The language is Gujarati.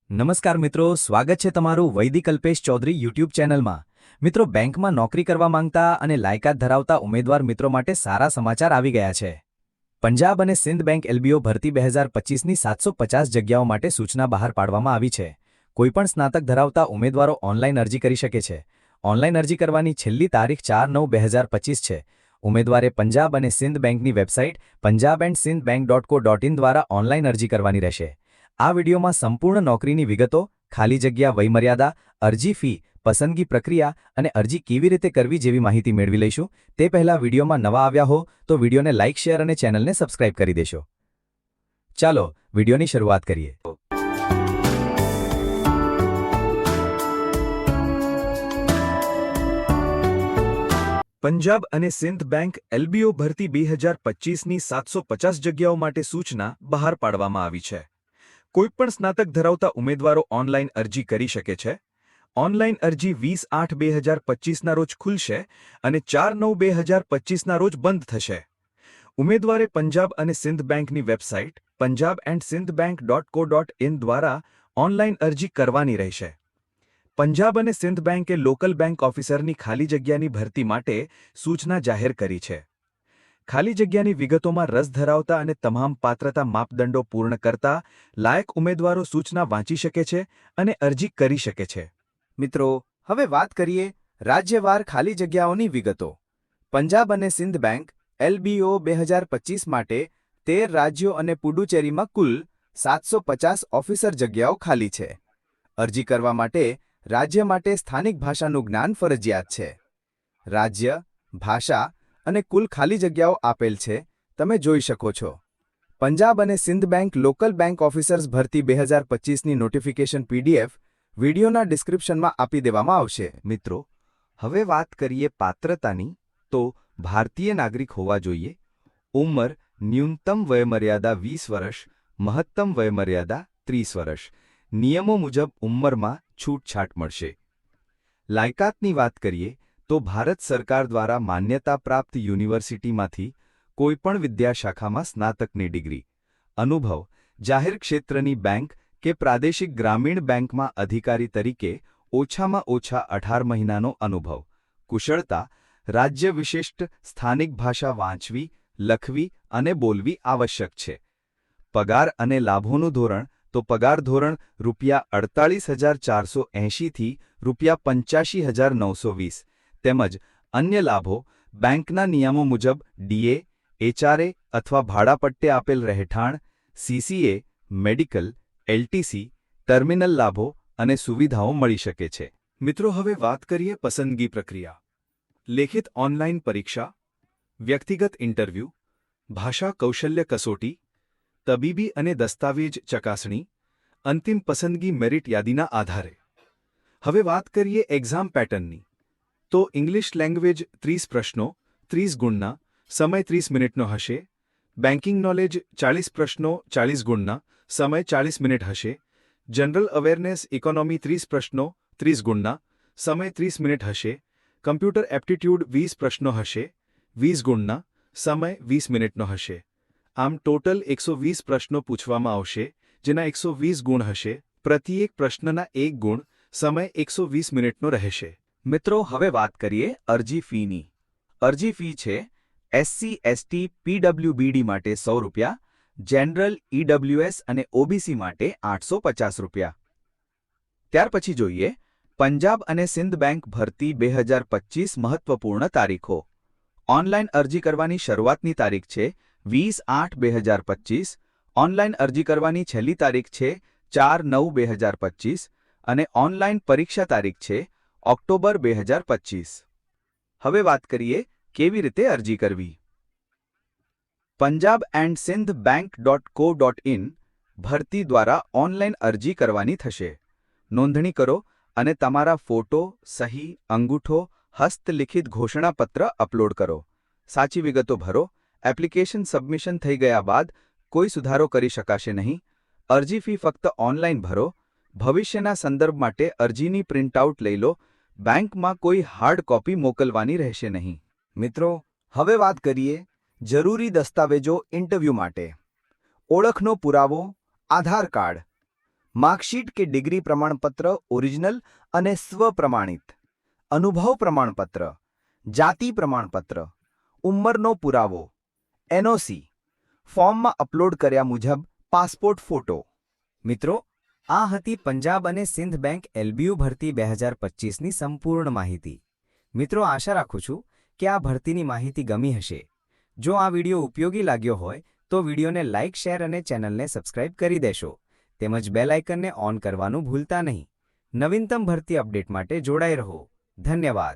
નમસ્કાર મિત્રો, સ્વાગત છે તમારું વૈદિક અલ્પેશ ચૌધરી યુટ્યુબ ચેનલમાં। મિત્રો, બેંકમાં નોકરી કરવા માંગતા અને લાયકાત ધરાવતા ઉમેદવાર મિત્રો માટે સારા સમાચાર આવી ગયા છે। પંજાબ અને સિંધ બેંક એલબીઓ ભરતી 2025ની 750 જગ્યાઓ માટે સૂચના બહાર પાડવામાં આવી છે। કોઈપણ સ્નાતક ધરાવતા ઉમેદવારો ઓનલાઈન અરજી કરી શકે છે। ઓનલાઈન અરજી કરવાની છેલ્લી તારીખ 4/9/2025 છે। ઉમેદવારે પંજાબ અને સિંધ બેંકની વેબસાઇટ punjabandSindhBank.co.in દ્વારા ઓનલાઈન અરજી કરવાની રહેશે। આ વિડીયોમાં સંપૂર્ણ નોકરીની વિગતો, ખાલી જગ્યા વયમર્યાદા, અરજી ફી, પસંદગી પ્રક્રિયા અને અરજી કેવી રીતે કરવી જેવી માહિતી મેળવી લઈશું। તે પહેલા વિડીયોમાં નવા આવ્યા હો તો વિડીયોને લાઇક, શેર અને ચેનલને સબસ્ક્રાઇબ કરી દેશો। ચાલો વિડીયોની શરૂઆત કરીએ। પંજાબ અને સિંધ બેંક એલબીઓ ભરતી 2025ની 750 જગ્યાઓ માટે સૂચના બહાર પાડવામાં આવી છે। કોઈપણ સ્નાતક ધરાવતા ઉમેદવારો ઓનલાઈન અરજી કરી શકે છે। ઓનલાઈન અરજી 20/8/2025ના રોજ ખુલશે અને 4/9/2025ના રોજ બંધ થશે। ઉમેદવારે પંજાબ અને સિંધ બેંકની વેબસાઇટ punjabandSindhBank.co.in દ્વારા ઓનલાઈન અરજી કરવાની રહેશે। પંજાબ અને સિંધ બેંકે લોકલ બેંક ઓફિસરની ખાલી જગ્યાની ભરતી માટે સૂચના જાહેર કરી છે। ખાલી જગ્યાની વિગતોમાં રસ ધરાવતા અને તમામ પાત્રતા માપદંડો પૂર્ણ કરતા લાયક ઉમેદવારો સૂચના વાંચી શકે છે અને અરજી કરી શકે છે। મિત્રો, હવે વાત કરીએ રાજ્યવાર ખાલી જગ્યાઓની વિગતો। પંજાબ અને સિંધ બેંક એલબીઓ 2025 માટે 13 રાજ્યો અને પુડુચેરીમાં કુલ 750 ઓફિસર જગ્યાઓ ખાલી છે। અરજી કરવા માટે રાજ્ય માટે સ્થાનિક ભાષાનું જ્ઞાન ફરજિયાત છે। રાજ્ય, ભાષા અને કુલ ખાલી જગ્યાઓ આપેલ છે, તમે જોઈ શકો છો। પંજાબ અને Sindh bank local bank officers ભરતી 2025ની નોટિફિકેશન પીડીએફ વિડીયોના ડિસ્ક્રિપ્શનમાં આપી દેવામાં આવશે। મિત્રો, હવે વાત કરીએ પાત્રતાની, તો ભારતીય નાગરિક હોવા જોઈએ। ઉંમર ન્યૂનતમ વયમર્યાદા 20 વર્ષ, મહત્તમ વયમર્યાદા 30 વર્ષ। નિયમો મુજબ ઉંમરમાં છૂટછાટ મળશે। લાયકાતની વાત કરીએ તો ભારત સરકાર દ્વારા માન્યતા પ્રાપ્ત યુનિવર્સિટીમાંથી કોઈપણ વિદ્યાશાખામાં સ્નાતકની ડિગ્રી, અનુભવ, જાહેર ક્ષેત્રની બેંક કે પ્રાદેશિક ગ્રામીણ બેંકમાં અધિકારી તરીકે ઓછામાં ઓછા 18 મહિનાનો અનુભવ, કુશળતા, રાજ્ય વિશિષ્ટ સ્થાનિક ભાષા વાંચવી, લખવી અને બોલવી આવશ્યક છે। પગાર અને લાભોનું ધોરણ તો પગાર ધોરણ ₹48,480 થી ₹85,920 તેમજ અન્ય લાભો બેંકના નિયમો મુજબ ડીએ, એચઆરએ અથવા ભાડાપટ્ટે આપેલ રહેઠાણ, સીસીએ, મેડિકલ, એલટીસી, ટર્મિનલ લાભો અને સુવિધાઓ મળી શકે છે। મિત્રો, હવે વાત કરીએ પસંદગી પ્રક્રિયા। લેખિત ઓનલાઈન પરીક્ષા, વ્યક્તિગત ઇન્ટરવ્યૂ, ભાષા કૌશલ્ય કસોટી, તબીબી અને દસ્તાવેજ ચકાસણી, અંતિમ પસંદગી મેરિટ યાદીના આધારે। હવે વાત કરીએ એક્ઝામ પેટર્નની, તો ઇંગ્લિશ લેંગ્વેજ 30 પ્રશ્નો 30 ગુણના, સમય 30 મિનિટનો હશે। બેન્કિંગ નોલેજ 40 પ્રશ્નો 40 ગુણના, સમય 40 મિનિટ હશે। જનરલ અવેરનેસ ઇકોનોમી 30 પ્રશ્નો 30 ગુણના, સમય 30 મિનિટ હશે। કમ્પ્યુટર એપ્ટિટ્યૂડ 20 પ્રશ્નો હશે, 20 ગુણના, સમય 20 મિનિટનો હશે। આમ ટોટલ 120 પ્રશ્નો પૂછવામાં આવશે, જેના 120 ગુણ હશે। પ્રત્યેક પ્રશ્નના 1 ગુણ, સમય 120 મિનિટનો રહેશે। મિત્રો, હવે વાત કરીએ અરજી ફીની। અરજી ફી છે એસસી, એસટી, પીડબ્લ્યુબીડી માટે ₹100, જનરલ, ઈડબ્લ્યુએસ અને ઓબીસી માટે ₹850। ત્યાર પછી જોઈએ પંજાબ અને સિંધ બેંક ભરતી 2025 મહત્વપૂર્ણ તારીખો। ઓનલાઈન અરજી કરવાની શરૂઆતની તારીખ છે 20/8/2025। ઓનલાઈન અરજી કરવાની છેલ્લી તારીખ છે 4/9/2025 અને ઓનલાઈન પરીક્ષા તારીખ છે ઓક્ટોબર 2025। હવે વાત કરીએ કેવી રીતે અરજી કરવી। પંજાબ એન્ડ સિંધ bank.co.in ભરતી દ્વારા ઓનલાઈન અરજી કરવાની થશે। નોંધણી કરો અને તમારા ફોટો, સહી, અંગૂઠો, હસ્તલિખિત ઘોષણાપત્ર અપલોડ કરો। સાચી વિગતો ભરો। એપ્લિકેશન સબમિશન થઈ ગયા બાદ કોઈ સુધારો કરી શકાશે નહીં। અરજી ફી ફક્ત ઓનલાઈન ભરો। ભવિષ્યના સંદર્ભ માટે અરજીની પ્રિન્ટઆઉટ લઈ લો। બેંકમાં કોઈ હાર્ડ કોપી મોકલવાની રહેશે નહીં। મિત્રો, હવે વાત કરીએ જરૂરી દસ્તાવેજો ઇન્ટરવ્યૂ માટે। ઓળખનો પુરાવો, આધાર કાર્ડ, માર્કશીટ કે ડિગ્રી પ્રમાણપત્ર ઓરિજિનલ અને સ્વપ્રમાણિત, અનુભવ પ્રમાણપત્ર, જાતિ પ્રમાણપત્ર, ઉંમરનો પુરાવો, એનઓસી, ફોર્મમાં અપલોડ કર્યા મુજબ પાસપોર્ટ ફોટો. મિત્રો, આ હતી પંજાબ અને સિંધ બેંક એલબીયુ ભરતી 2025ની સંપૂર્ણ માહિતી. મિત્રો, આશા રાખું છું કે આ ભરતીની માહિતી ગમી હશે. જો આ વિડિયો ઉપયોગી લાગ્યો હોય તો વિડિયોને લાઇક, શેર અને ચેનલને સબસ્ક્રાઇબ કરી દેશો. તેમજ બેલ આઇકનને ઓન કરવાનું ભૂલતા નહીં. નવીનતમ ભરતી અપડેટ માટે જોડાઈ રહો. ધન્યવાદ.